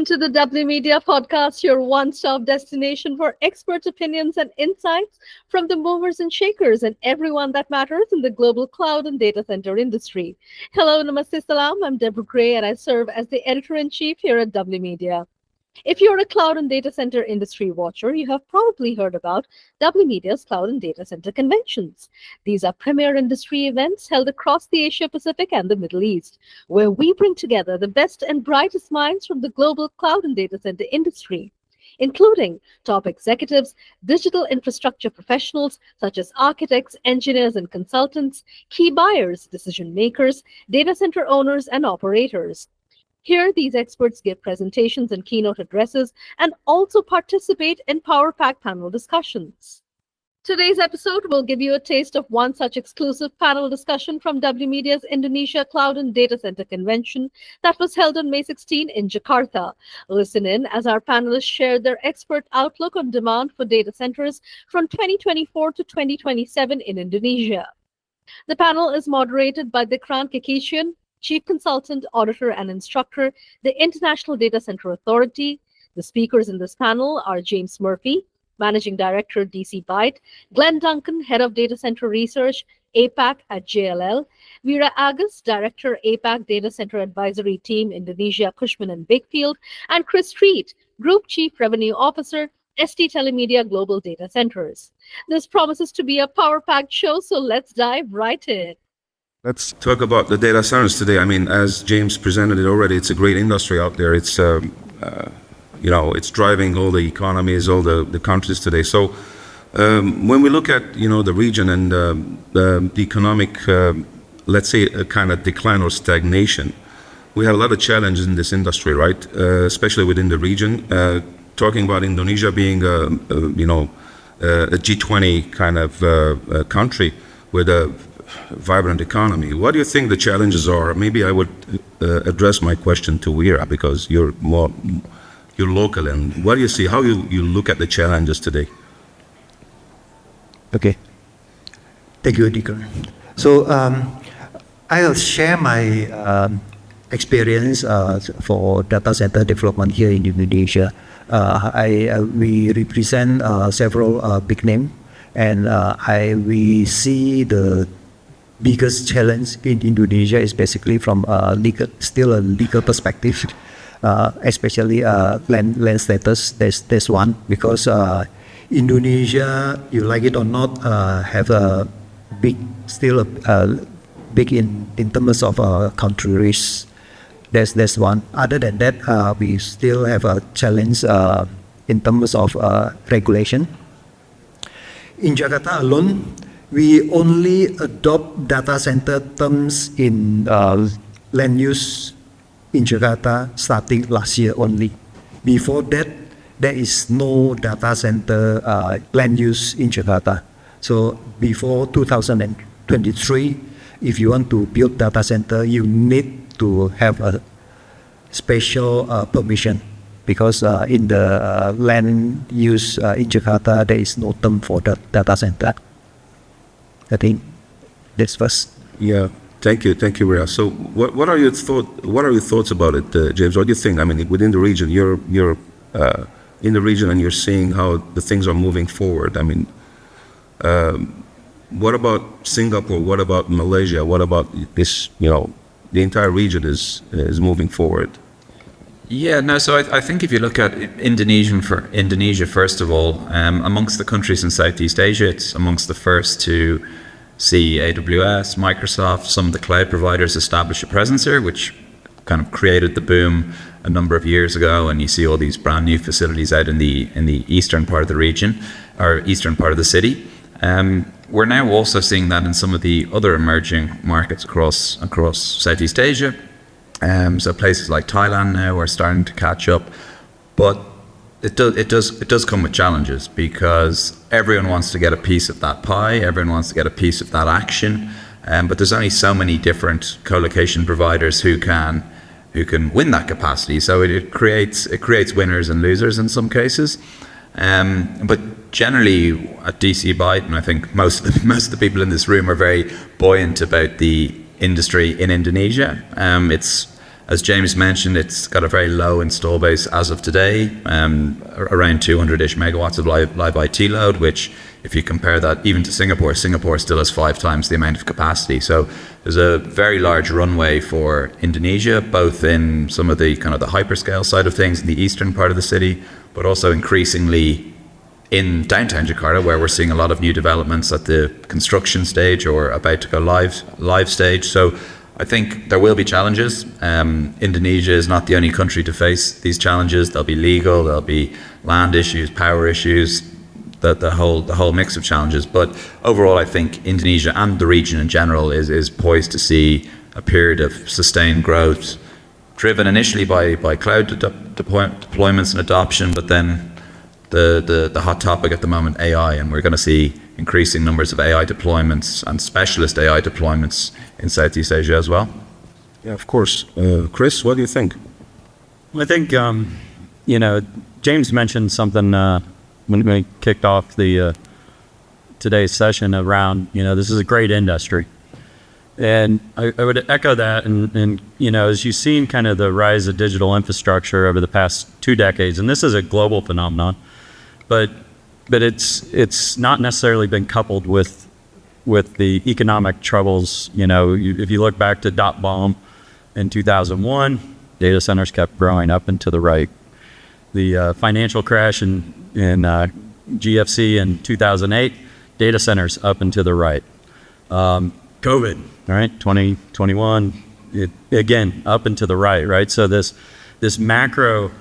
to the W Media Podcast, your one-stop destination for expert opinions and insights from the movers and shakers and everyone that matters in the global cloud and data center industry. Hello, namaste, salam. I'm Deborah Gray, and I serve as the editor-in-chief here at W Media. If you're a cloud and data center industry watcher, you have probably heard about W Media's Cloud and Data Center Conventions. These are premier industry events held across the Asia Pacific and the Middle East, where we bring together the best and brightest minds from the global cloud and data center industry, including top executives, digital infrastructure professionals such as architects, engineers, and consultants, key buyers, decision makers, data center owners, and operators. Here, these experts give presentations and keynote addresses and also participate in Power Pack panel discussions. Today's episode will give you a taste of one such exclusive panel discussion from W Media's Indonesia Cloud and Data Center Convention that was held on May 16 in Jakarta. Listen in as our panelists share their expert outlook on demand for data centers from 2024 to 2027 in Indonesia. The panel is moderated by 𝐝𝐢𝐠𝐢𝐭𝐚𝐥, Chief Consultant, Auditor, and Instructor, the International Data Center Authority. The speakers in this panel are James Murphy, Managing Director, 𝐸𝐷𝐷𝐷𝐷, Glenn Duncan, Head of Data Center Research, APAC at JLL, Vera Agus, Director, APAC Data Center Advisory Team, Indonesia, Cushman & Wakefield, and Chris Street, Group Chief Revenue Officer, ST Telemedia Global Data Centers. This promises to be a power-packed show, so let's dive right in. Let's talk about the data centers today. I mean, as James presented it already, it's a great industry out there. It's, it's driving all the economies, all the countries today. So when we look at, the region and the economic, let's say, a kind of decline or stagnation, we have a lot of challenges in this industry, right? Especially within the region. Talking about Indonesia being, a G20 kind of country with a vibrant economy. What do you think the challenges are? Maybe I would address my question to Vera because you're local, and what do you see? How you look at the challenges today? Okay. Thank you, Edgar. So I'll share my experience for data center development here in Indonesia. We represent several big names, and we see the biggest challenge in Indonesia is basically from a legal perspective, especially land status. There's one because Indonesia, you like it or not, have a big in terms of country risk. There's one. Other than that, we still have a challenge in terms of regulation. In Jakarta alone, we only adopt data center terms in land use in Jakarta starting last year only. Before that, there is no data center land use in Jakarta. So before 2023, if you want to build data center, you need to have a special permission because in the land use in Jakarta, there is no term for the data center. I think that's first. Yeah, thank you, Ria. So, what are your thoughts about it, James? What do you think? I mean, within the region, you're in the region and you're seeing how the things are moving forward. I mean, what about Singapore? What about Malaysia? What about this? The entire region is moving forward. Yeah, no, so I think if you look at Indonesia, first of all, amongst the countries in Southeast Asia, it's amongst the first to see AWS, Microsoft, some of the cloud providers establish a presence here, which kind of created the boom a number of years ago, and you see all these brand new facilities out in the eastern part of the region, or eastern part of the city. We're now also seeing that in some of the other emerging markets across Southeast Asia. So places like Thailand now are starting to catch up, but it does come with challenges because everyone wants to get a piece of that pie, everyone wants to get a piece of that action, but there's only so many different co-location providers who can win that capacity. So it creates winners and losers in some cases. But generally at 𝐸𝐷𝐷𝐷𝐷, and I think most of the people in this room are very buoyant about the industry in Indonesia. It's As James mentioned, it's got a very low install base as of today, around 200-ish megawatts of live IT load, which if you compare that even to Singapore, Singapore still has 5 times the amount of capacity. So there's a very large runway for Indonesia, both in some of the kind of the hyperscale side of things in the eastern part of the city, but also increasingly in downtown Jakarta, where we're seeing a lot of new developments at the construction stage or about to go live stage. So I think there will be challenges. Indonesia is not the only country to face these challenges. There'll be legal, there'll be land issues, power issues, the whole mix of challenges. But overall, I think Indonesia and the region in general is poised to see a period of sustained growth, driven initially by cloud deployments and adoption, but then the hot topic at the moment, AI, and we're going to see increasing numbers of AI deployments and specialist AI deployments in Southeast Asia as well. Yeah, of course. Chris, what do you think? I think, James mentioned something when we kicked off the today's session around, this is a great industry. And I would echo that. And as you've seen kind of the rise of digital infrastructure over the past 2 decades, and this is a global phenomenon, but it's not necessarily been coupled with the economic troubles. If you look back to dot bomb in 2001, data centers kept growing up and to the right. The financial crash in GFC in 2008, data centers up and to the right. COVID, right? 2021, again, up and to the right? So this macro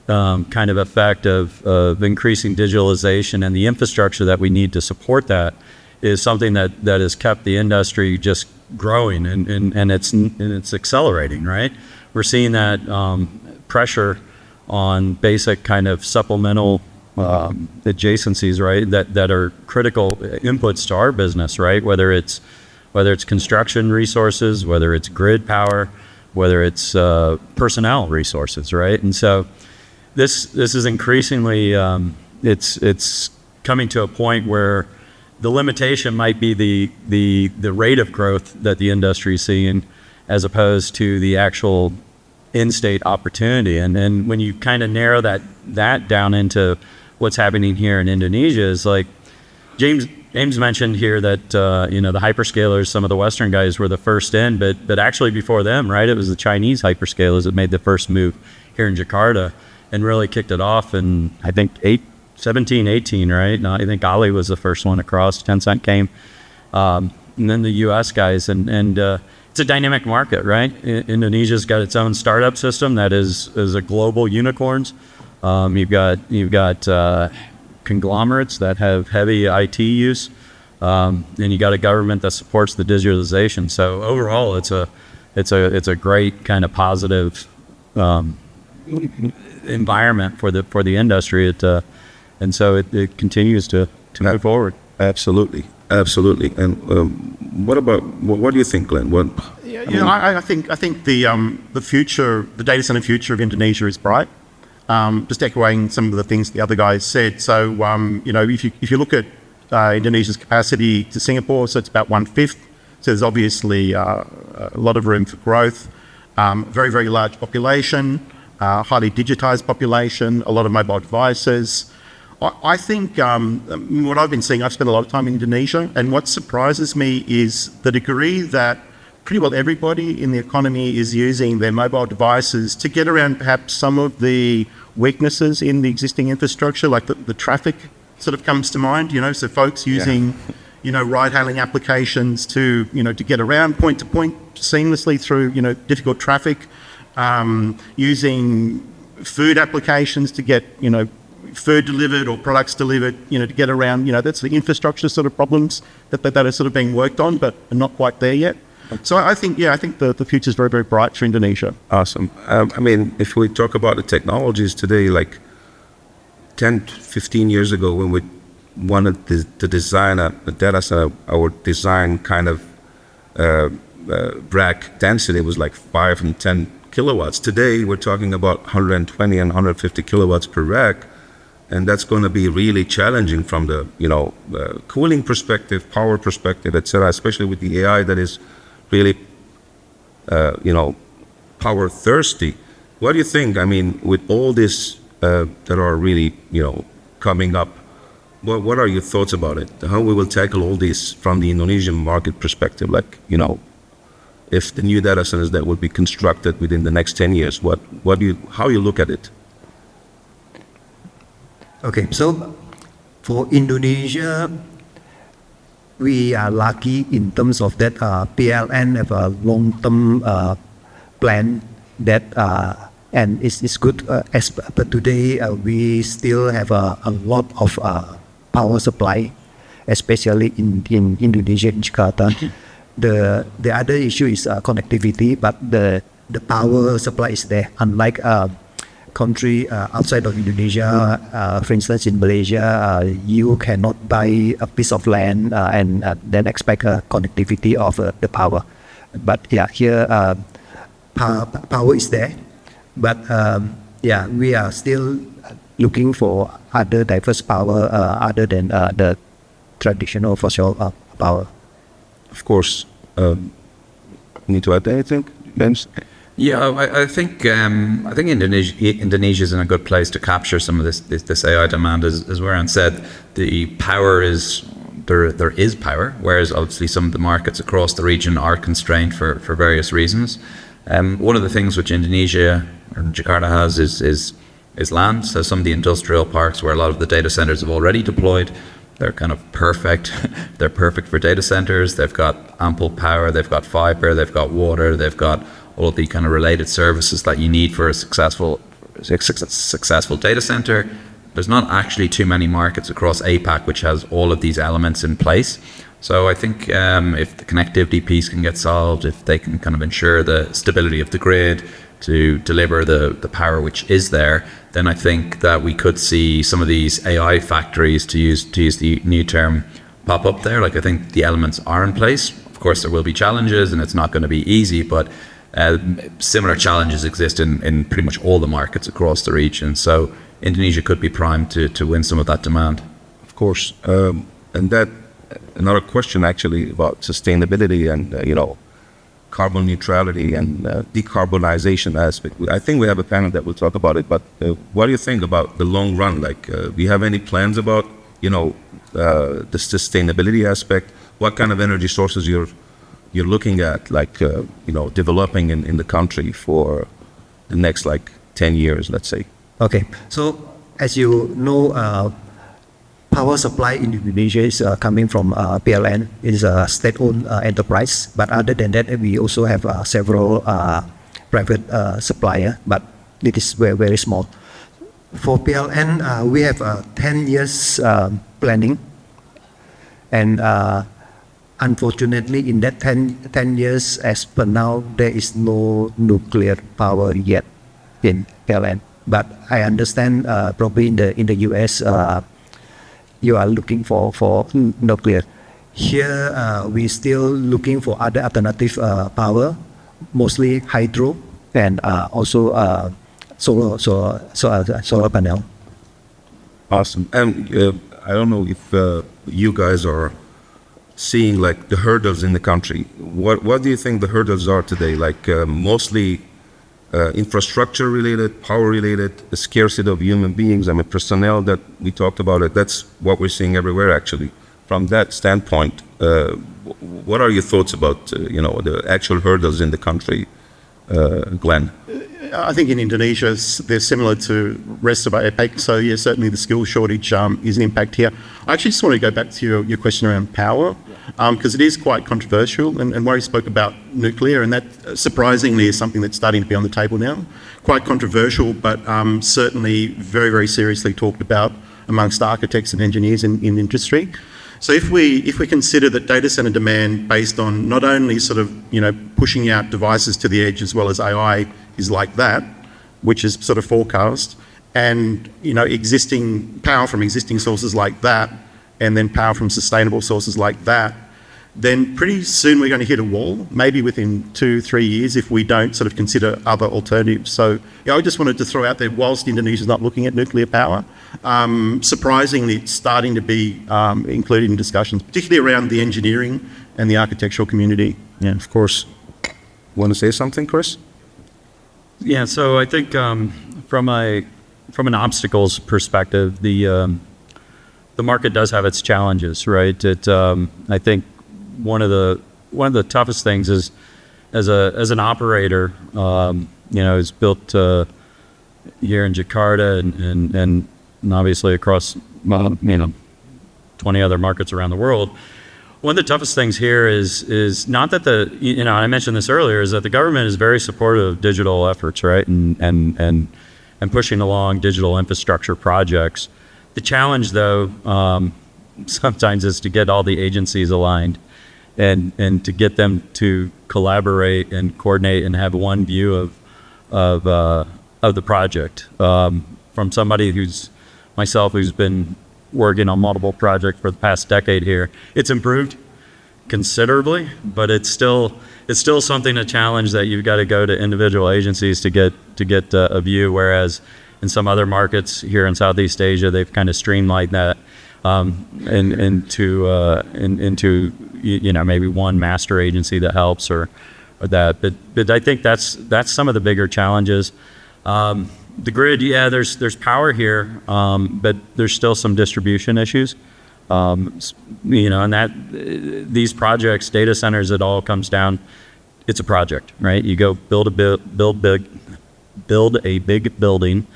kind of effect of increasing digitalization and the infrastructure that we need to support that is something that has kept the industry just growing and it's accelerating, right? We're seeing that pressure on basic kind of supplemental adjacencies, right? That are critical inputs to our business, right? Whether it's construction resources, whether it's grid power, whether it's personnel resources, right? And so this is increasingly it's coming to a point where the limitation might be the rate of growth that the industry is seeing, as opposed to the actual in-state opportunity. And then when you kind of narrow that down into what's happening here in Indonesia, is like James mentioned here that the hyperscalers, some of the Western guys were the first in, but actually before them, right, it was the Chinese hyperscalers that made the first move here in Jakarta and really kicked it off in, I think, 17, 18, right? No, I think Ali was the first one across. Tencent came, and then the U.S. guys, and it's a dynamic market, right? Indonesia's got its own startup system that is a global unicorns. You've got conglomerates that have heavy IT use, and you got a government that supports the digitalization. So overall, it's a great kind of positive environment for the industry. And so it continues to move forward. Absolutely. And what do you think, Glenn? I think the future, the data center future of Indonesia is bright. Just echoing some of the things the other guys said. So if you look at Indonesia's capacity to Singapore, so it's about 1/5. So there's obviously a lot of room for growth. Very, very large population, highly digitized population, a lot of mobile devices. I think what I've been seeing, I've spent a lot of time in Indonesia, and what surprises me is the degree that pretty well everybody in the economy is using their mobile devices to get around perhaps some of the weaknesses in the existing infrastructure, like the traffic sort of comes to mind, so folks using, ride-hailing applications to get around point to point seamlessly through, difficult traffic, using food applications to get, food delivered or products delivered, to get around, that's the infrastructure sort of problems that are sort of being worked on, but are not quite there yet. So I think the future is very, very bright for Indonesia. Awesome. If we talk about the technologies today, like 10, 15 years ago, when we wanted to design a data center, our design kind of rack density was like 5 and 10 kilowatts. Today, we're talking about 120 and 150 kilowatts per rack. And that's going to be really challenging from the cooling perspective, power perspective, etc. Especially with the AI that is really power thirsty. What do you think? I mean, with all this that are really, coming up, what are your thoughts about it? How we will tackle all this from the Indonesian market perspective? Like, if the new data centers that will be constructed within the next 10 years, how you look at it? Okay, so for Indonesia, we are lucky in terms of that PLN have a long-term plan that and it's good as but today we still have a lot of power supply, especially in Indonesia, in Jakarta. The other issue is connectivity, but the power supply is there. Unlike country outside of Indonesia, for instance, in Malaysia, you cannot buy a piece of land and then expect a connectivity of the power. But yeah, here power is there. But yeah, we are still looking for other diverse power other than the traditional fossil power. Of course. Need to add anything, James? Yeah, I think Indonesia is in a good place to capture some of this AI demand. As Warren said, the power is there is power, whereas obviously some of the markets across the region are constrained for various reasons. One of the things which Indonesia or Jakarta has is land. So some of the industrial parks where a lot of the data centers have already deployed, they're kind of perfect. They're perfect for data centers. They've got ample power. They've got fiber. They've got water. They've got all of the kind of related services that you need for a successful data center. There's not actually too many markets across APAC which has all of these elements in place. So I think if the connectivity piece can get solved, if they can kind of ensure the stability of the grid to deliver the power which is there, then I think that we could see some of these AI factories, to use the new term, pop up there. Like, I think the elements are in place. Of course, there will be challenges, and it's not going to be easy, but similar challenges exist in pretty much all the markets across the region. So Indonesia could be primed to win some of that demand. Of course. And that another question actually about sustainability and carbon neutrality and decarbonization aspect. I think we have a panel that will talk about it, but what do you think about the long run? Like, do you have any plans about, the sustainability aspect? What kind of energy sources you're looking at, like, developing in the country for the next, 10 years, let's say? Okay, so as you know, power supply in Indonesia is coming from PLN. It is a state-owned enterprise. But other than that, we also have several private suppliers, but it is very, very small. For PLN, we have 10 years planning. And unfortunately, in that 10 years, as per now, there is no nuclear power yet in PLN. But I understand probably in the US, you are looking for nuclear. Here, we're still looking for other alternative power, mostly hydro and also solar panel. Awesome. And I don't know if you guys are seeing the hurdles in the country. What do you think the hurdles are today? Mostly infrastructure related, power related, the scarcity of human beings, personnel that we talked about it. That's what we're seeing everywhere, actually. From that standpoint, what are your thoughts about, the actual hurdles in the country, Glenn? I think in Indonesia, they're similar to rest of APAC. So yeah, certainly the skill shortage is an impact here. I actually just want to go back to your question around power, because it is quite controversial. And Warren spoke about nuclear, and that surprisingly is something that's starting to be on the table now. Quite controversial, but certainly very, very seriously talked about amongst architects and engineers in industry. So if we consider that data center demand based on not only sort of pushing out devices to the edge as well as AI is like that, which is sort of forecast, and existing power from existing sources like that, and then power from sustainable sources like that, then pretty soon we're going to hit a wall, maybe within 2-3 years if we don't sort of consider other alternatives. So I just wanted to throw out there, whilst Indonesia's not looking at nuclear power, surprisingly it's starting to be included in discussions, particularly around the engineering and the architectural community. Yeah, of course. Want to say something, Chris? Yeah, so I think from an obstacles perspective, the market does have its challenges, right? I think one of the toughest things is as an operator, who's built here in Jakarta and obviously across 20 other markets around the world. One of the toughest things here is not that I mentioned this earlier, is that the government is very supportive of digital efforts, right? And pushing along digital infrastructure projects. The challenge, though, sometimes is to get all the agencies aligned and to get them to collaborate and coordinate and have one view of the project. From somebody who's been working on multiple projects for the past decade here, it's improved considerably, but it's still something, a challenge that you've got to go to individual agencies to get a view. Whereas in some other markets here in Southeast Asia, they've kind of streamlined that into maybe one master agency that helps or that. But I think that's some of the bigger challenges. The grid, yeah, there's power here, but there's still some distribution issues. And that these projects, data centers, it all comes down. It's a project, right? You go build a big building,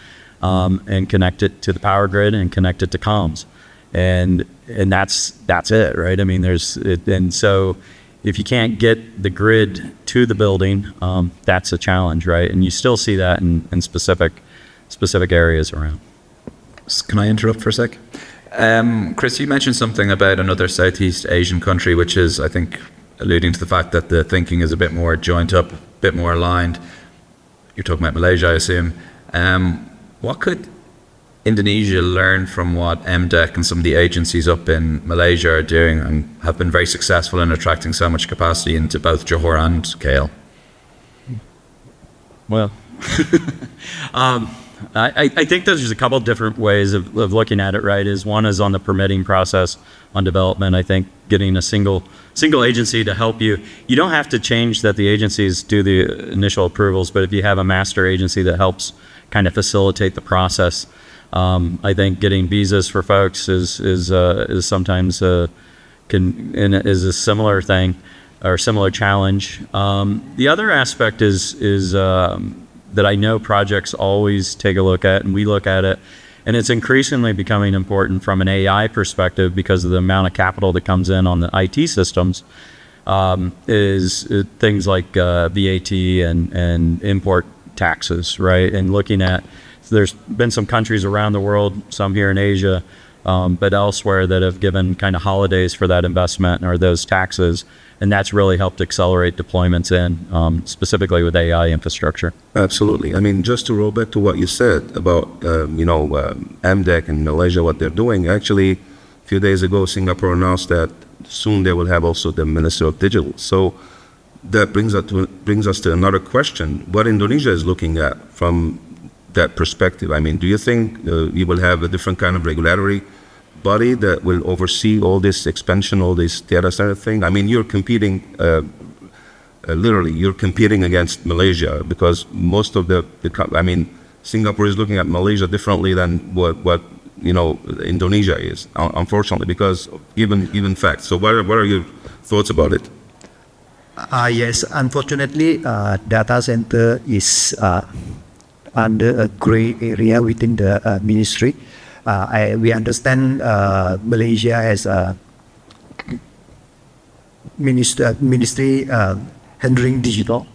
and connect it to the power grid and connect it to comms, and that's it, right? I mean, and so if you can't get the grid to the building, that's a challenge, right? And you still see that in specific areas around. Can I interrupt for a sec? Chris, you mentioned something about another Southeast Asian country, which is, I think, alluding to the fact that the thinking is a bit more joined up, a bit more aligned. You're talking about Malaysia, I assume. What could Indonesia learn from what 𝐸MDEC and some of the agencies up in Malaysia are doing and have been very successful in attracting so much capacity into both Johor and 𝐝𝐤? Well, I think there's a couple different ways of looking at it, right? One is on the permitting process on development. I think getting a single agency to help you. You don't have to change that the agencies do the initial approvals, but if you have a master agency that helps kind of facilitate the process, I think getting visas for folks is sometimes is a similar thing or similar challenge. The other aspect is that I know projects always take a look at, and we look at it, and it's increasingly becoming important from an AI perspective because of the amount of capital that comes in on the IT systems, is things like VAT and import taxes, right? And looking at, there's been some countries around the world, some here in Asia, but elsewhere that have given kind of holidays for that investment or those taxes, and that's really helped accelerate deployments specifically with AI infrastructure. Absolutely. I mean, just to roll back to what you said about, 𝐸MDEC and Malaysia, what they're doing. Actually, a few days ago, Singapore announced that soon they will have also the Minister of Digital. So that brings us to another question: what Indonesia is looking at from that perspective. I mean, do you think you will have a different kind of regulatory body that will oversee all this expansion, all this data center thing? I mean, you're competing, literally, you're competing against Malaysia, because most of Singapore is looking at Malaysia differently than what Indonesia is, unfortunately, because of given facts. So what are your thoughts about it? Yes, unfortunately, data center is under a gray area within the ministry. We understand Malaysia has a ministry handling digital.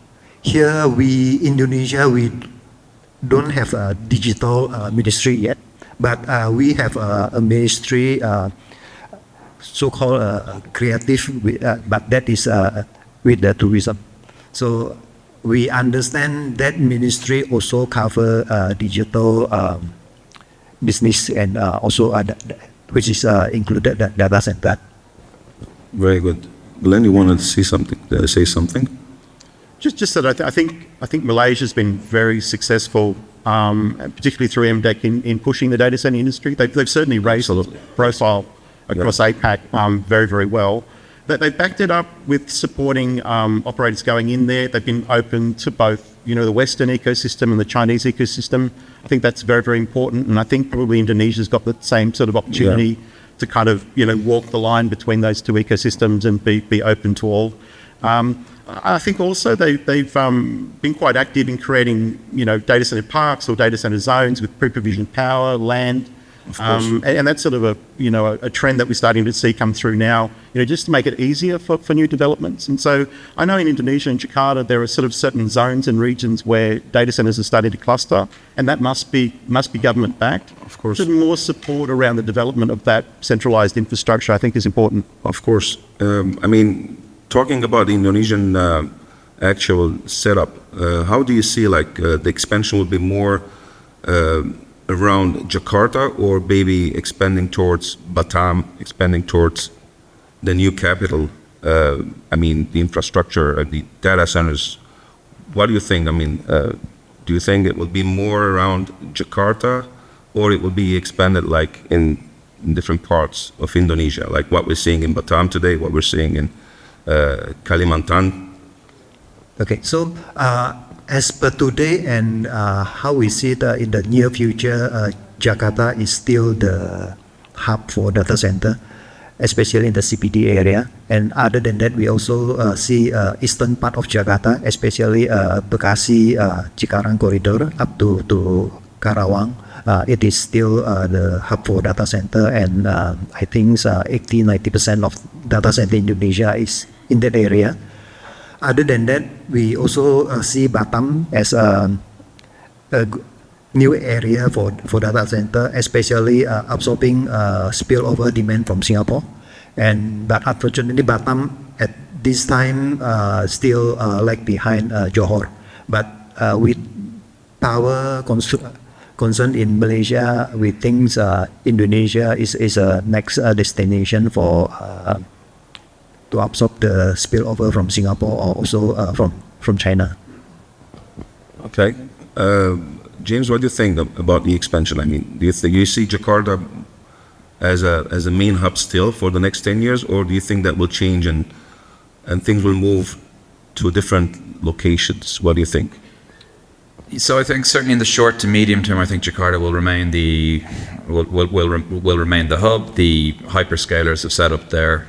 Here, Indonesia, we don't have a digital ministry yet, but we have a ministry so-called creative, but that is with the tourism. So we understand that ministry also cover digital business and also which is included the data center. Very good. Glenn, you wanted to say something? Just that I think Malaysia's been very successful, particularly through 𝐸MDEC in pushing the data center industry. They've certainly raised the profile across APAC very, very well. that they've backed it up with supporting operators going in there. They've been open to both, the Western ecosystem and the Chinese ecosystem. I think that's very, very important. And I think probably Indonesia's got the same sort of opportunity to kind of, walk the line between those two ecosystems and be open to all. I think also they've been quite active in creating, data center parks or data center zones with pre-provisioned power, land. And that's sort of a trend that we're starting to see come through now, just to make it easier for new developments. And so I know in Indonesia and Jakarta, there are sort of certain zones and regions where data centers are starting to cluster, and that must be government backed. Of course. So more support around the development of that centralized infrastructure, I think, is important. Of course. Talking about the Indonesian actual setup, how do you see the expansion will be more around Jakarta, or maybe expanding towards Batam, expanding towards the new capital? The infrastructure, the data centers. What do you think? Do you think it will be more around Jakarta, or it will be expanded in different parts of Indonesia, like what we're seeing in Batam today, what we're seeing in Kalimantan? Okay, so as per today and how we see it in the near future, Jakarta is still the hub for data center, especially in the CBD area. And other than that, we also see eastern part of Jakarta, especially Bekasi, Cikarang corridor up to Karawang. It is still the hub for data center, and I think 80-90% of data center in Indonesia is in that area. Other than that, we also see Batam as a new area for data center, especially absorbing spillover demand from Singapore. But unfortunately, Batam at this time still lag behind Johor. But with power concern in Malaysia, we think Indonesia is a next destination for to absorb the spillover from Singapore, or also from China. Okay. James, what do you think about the expansion? Do you see Jakarta as a main hub still for the next 10 years, or do you think that will change and things will move to different locations? What do you think? So I think certainly in the short to medium term, I think Jakarta will remain will remain the hub. The hyperscalers have set up their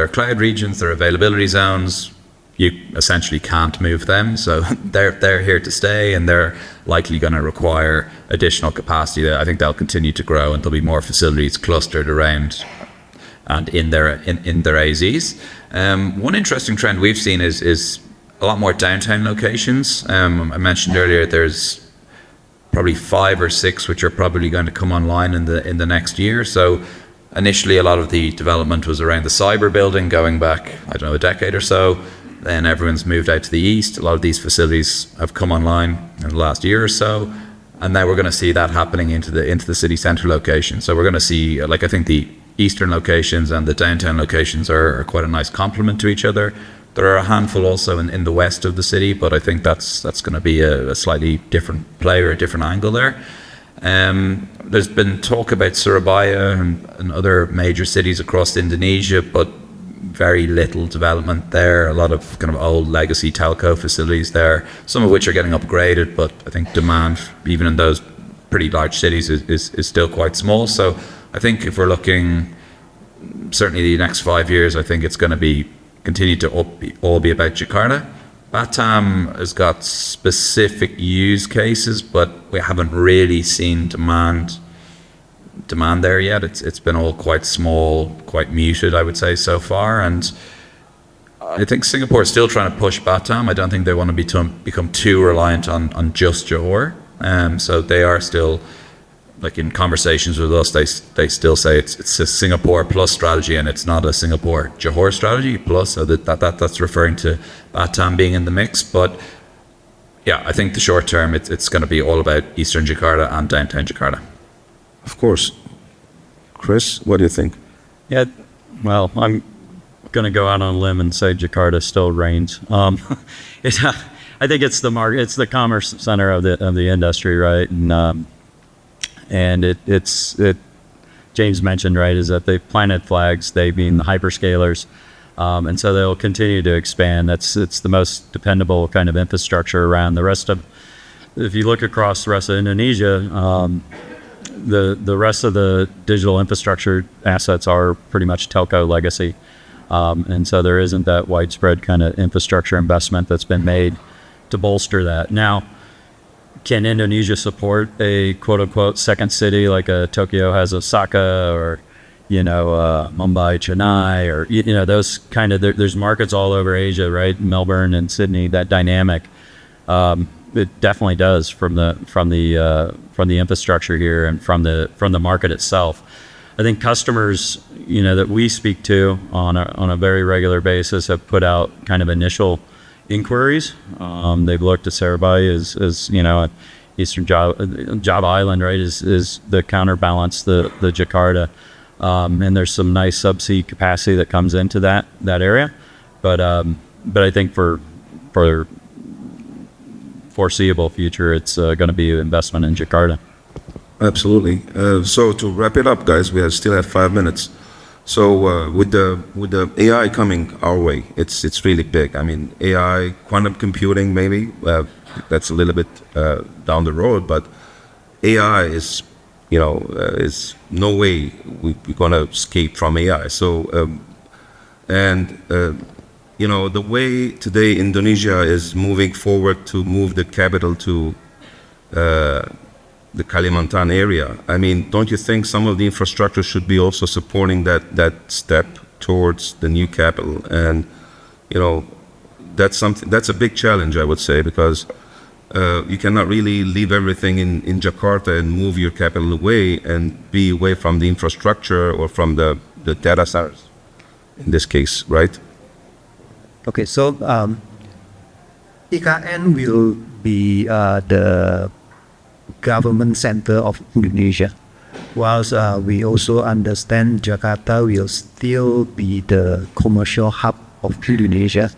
cloud regions, their availability zones. You essentially can't move them, so they're here to stay, and they're likely going to require additional capacity. I think they'll continue to grow, and there'll be more facilities clustered around and in their AZs. One interesting trend we've seen is a lot more downtown locations. I mentioned earlier there's probably 5 or 6 which are probably going to come online in the next year. So initially, a lot of the development was around the cyber building, going back, a decade or so. Then everyone's moved out to the east. A lot of these facilities have come online in the last year or so, and now we're going to see that happening into the city centre location. So we're going to see, I think the eastern locations and the downtown locations are quite a nice complement to each other. There are a handful also in the west of the city, but I think that's going to be a slightly different play or a different angle there. There's been talk about Surabaya and other major cities across Indonesia, but very little development there. A lot of kind of old legacy telco facilities there, some of which are getting upgraded, but I think demand, even in those pretty large cities, is still quite small. So I think if we're looking, certainly the next 5 years, I think it's going to continue to all be about Jakarta. Batam has got specific use cases, but we haven't really seen demand there yet. It's been all quite small, quite muted, I would say, so far. And I think Singapore is still trying to push Batam. I don't think they want to become too reliant on just Johor. So they are still, in conversations with us, they still say it's a Singapore plus strategy, and it's not a Singapore Johor strategy plus. So that's referring to Batam being in the mix. But yeah, I think the short term, it's going to be all about Eastern Jakarta and downtown Jakarta. Of course. Chris, what do you think? Yeah, well, I'm going to go out on a limb and say Jakarta still reigns. I think it's the market, it's the commerce center of the industry, right? And it's James mentioned, right, is that they planted flags, they being the hyperscalers. And so they'll continue to expand. It's the most dependable kind of infrastructure around. The rest of, if you look across the rest of Indonesia, the rest of the digital infrastructure assets are pretty much telco legacy. And so there isn't that widespread kind of infrastructure investment that's been made to bolster that. Now, can Indonesia support a quote unquote second city like a Tokyo has Osaka, or Mumbai, Chennai, or those kind of, there's markets all over Asia, right? Melbourne and Sydney, that dynamic. It definitely does from the infrastructure here and from the market itself. I think customers, that we speak to on a very regular basis have put out kind of initial inquiries. They've looked at 𝐠𝐫𝐸 as Eastern Java Island, right? Is the counterbalance the Jakarta. And there's some nice subsea capacity that comes into that area, but I think for foreseeable future, it's going to be investment in Jakarta. Absolutely. So to wrap it up, guys, we still have 5 minutes. So with the AI coming our way, it's really big. I mean, AI, quantum computing, maybe that's a little bit down the road, but AI is no way we're going to escape from AI. So, the way today Indonesia is moving forward to move the capital to the Kalimantan area, I mean, don't you think some of the infrastructure should be also supporting that step towards the new capital? And, that's a big challenge, I would say, because you cannot really leave everything in Jakarta and move your capital away and be away from the infrastructure or from the data centers, in this case, right? Okay, so IKN will be the government center of Indonesia, whilst we also understand Jakarta will still be the commercial hub of Indonesia.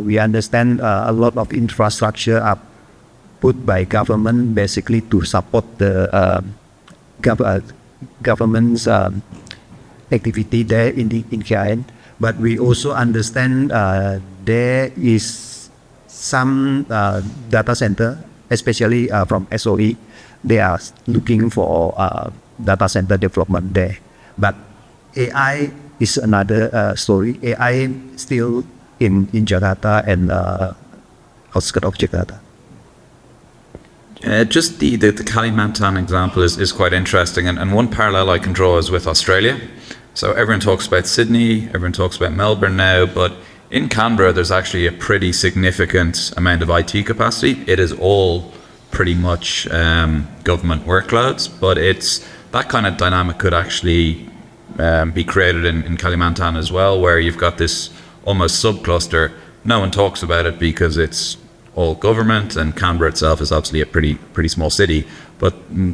We understand a lot of infrastructure are put by government basically to support the government's activity there in IKN. But we also understand there is some data center, especially from SOE. They are looking for data center development there. But AI is another story. AI still in Jakarta and outskirts of Jakarta. Just the Kalimantan example is quite interesting, and one parallel I can draw is with Australia. So everyone talks about Sydney, everyone talks about Melbourne now, but in Canberra there's actually a pretty significant amount of IT capacity. It is all pretty much government workloads, but that kind of dynamic could actually be created in Kalimantan as well, where you've got this almost subcluster. No one talks about it because it's all government, and Canberra itself is obviously a pretty small city, but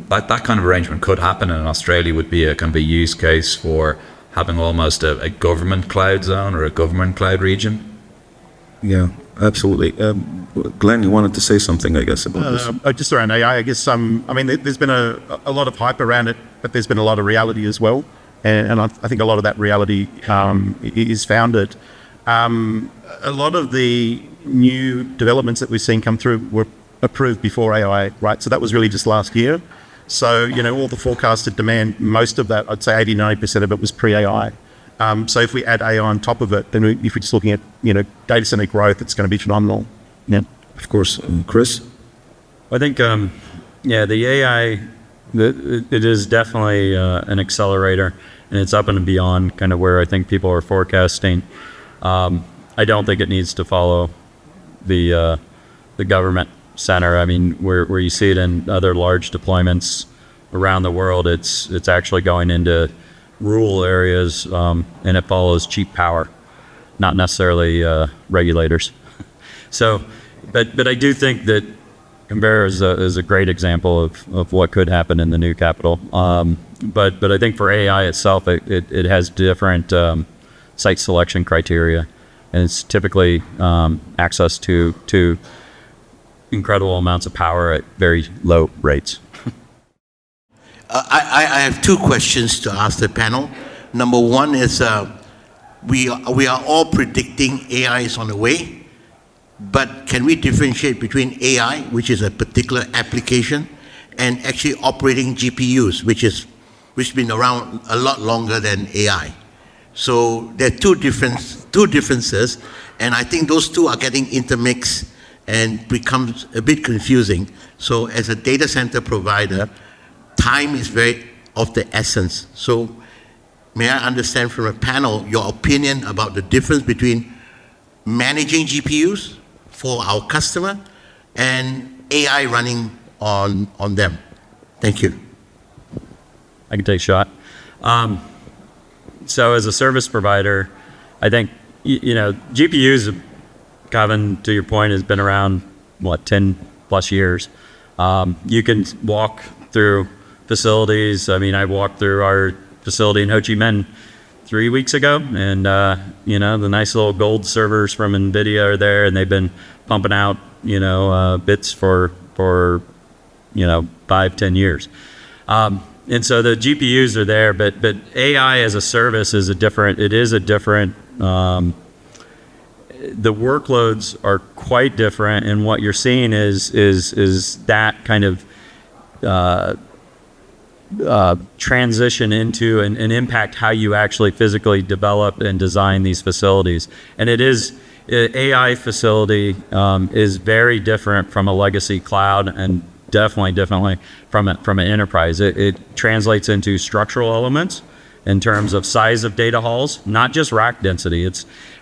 that kind of arrangement could happen, and Australia would be a kind of a use case for having almost a government cloud zone or a government cloud region. Yeah, absolutely. Glenn, you wanted to say something, I guess, about this? Just around AI, I guess, there's been a lot of hype around it, but there's been a lot of reality as well, and I think a lot of that reality is founded. A lot of the new developments that we've seen come through were approved before AI, right? So that was really just last year. So, all the forecasted demand, most of that, I'd say 80-90% of it was pre-AI. So if we add AI on top of it, then if we're just looking at, data center growth, it's going to be phenomenal. Yeah, of course. Chris? I think, the AI, it is definitely an accelerator, and it's up and beyond kind of where I think people are forecasting. I don't think it needs to follow the government center. I mean, where you see it in other large deployments around the world, it's actually going into rural areas, and it follows cheap power, not necessarily regulators. So, but I do think that Canberra is a great example of what could happen in the new capital. But I think for AI itself, it has different site selection criteria, and it's typically access to incredible amounts of power at very low rates. I have two questions to ask the panel. Number one is we are all predicting AI is on the way, but can we differentiate between AI, which is a particular application, and actually operating GPUs, which has been around a lot longer than AI? So there are two differences, and I think those two are getting intermixed and becomes a bit confusing. So as a data center provider, time is very of the essence. So may I understand from a panel your opinion about the difference between managing GPUs for our customer and AI running on them? Thank you. I can take a shot. So as a service provider, I think, GPUs, Kevin, to your point, has been around, 10 plus years. You can walk through facilities. I mean, I walked through our facility in Ho Chi Minh 3 weeks ago, and, the nice little gold servers from NVIDIA are there, and they've been pumping out, bits for 5-10 years. And so the GPUs are there, but AI as a service is a different, the workloads are quite different, and what you're seeing is that kind of transition into and impact how you actually physically develop and design these facilities. And AI facility is very different from a legacy cloud, and definitely from an enterprise. It translates into structural elements in terms of size of data halls, not just rack density.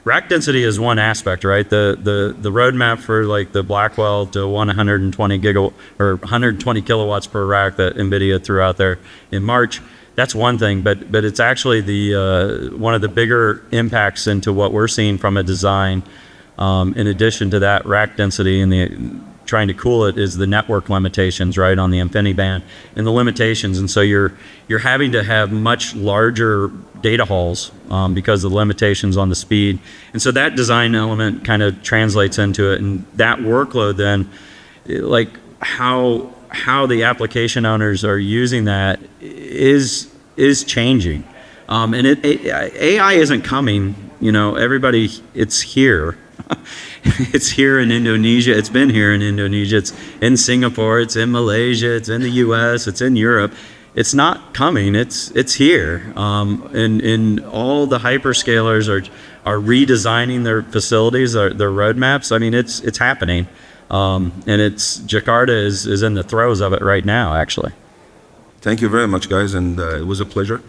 Rack density is one aspect, right? The roadmap for like the Blackwell to 120 kilowatts per rack that NVIDIA threw out there in March. That's one thing, but it's actually one of the bigger impacts into what we're seeing from a design. In addition to that rack density and trying to cool it is the network limitations, right, on the InfiniBand and the limitations. And so you're having to have much larger data halls because of the limitations on the speed. And so that design element kind of translates into it. And that workload then, like how the application owners are using that is changing. And AI isn't coming, everybody, it's here. It's here in Indonesia. It's been here in Indonesia. It's in Singapore. It's in Malaysia. It's in the U.S. It's in Europe. It's not coming. It's here. And all the hyperscalers are redesigning their facilities, their roadmaps. I mean, it's happening. And Jakarta is in the throes of it right now, actually. Thank you very much, guys, and it was a pleasure.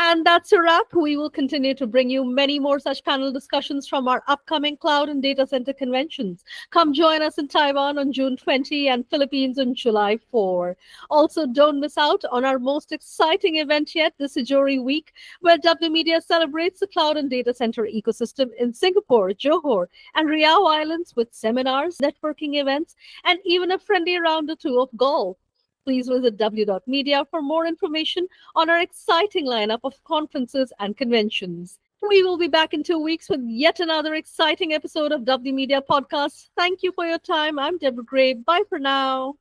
And that's a wrap. We will continue to bring you many more such panel discussions from our upcoming cloud and data center conventions. Come join us in Taiwan on June 20 and Philippines on July 4. Also, don't miss out on our most exciting event yet, the 𝐶𝐤𝐿 Week, where W Media celebrates the cloud and data center ecosystem in Singapore, Johor, and Riau Islands with seminars, networking events, and even a friendly round or two of golf. Please visit w.media for more information on our exciting lineup of conferences and conventions. We will be back in 2 weeks with yet another exciting episode of W Media Podcast. Thank you for your time. I'm Deborah Gray. Bye for now.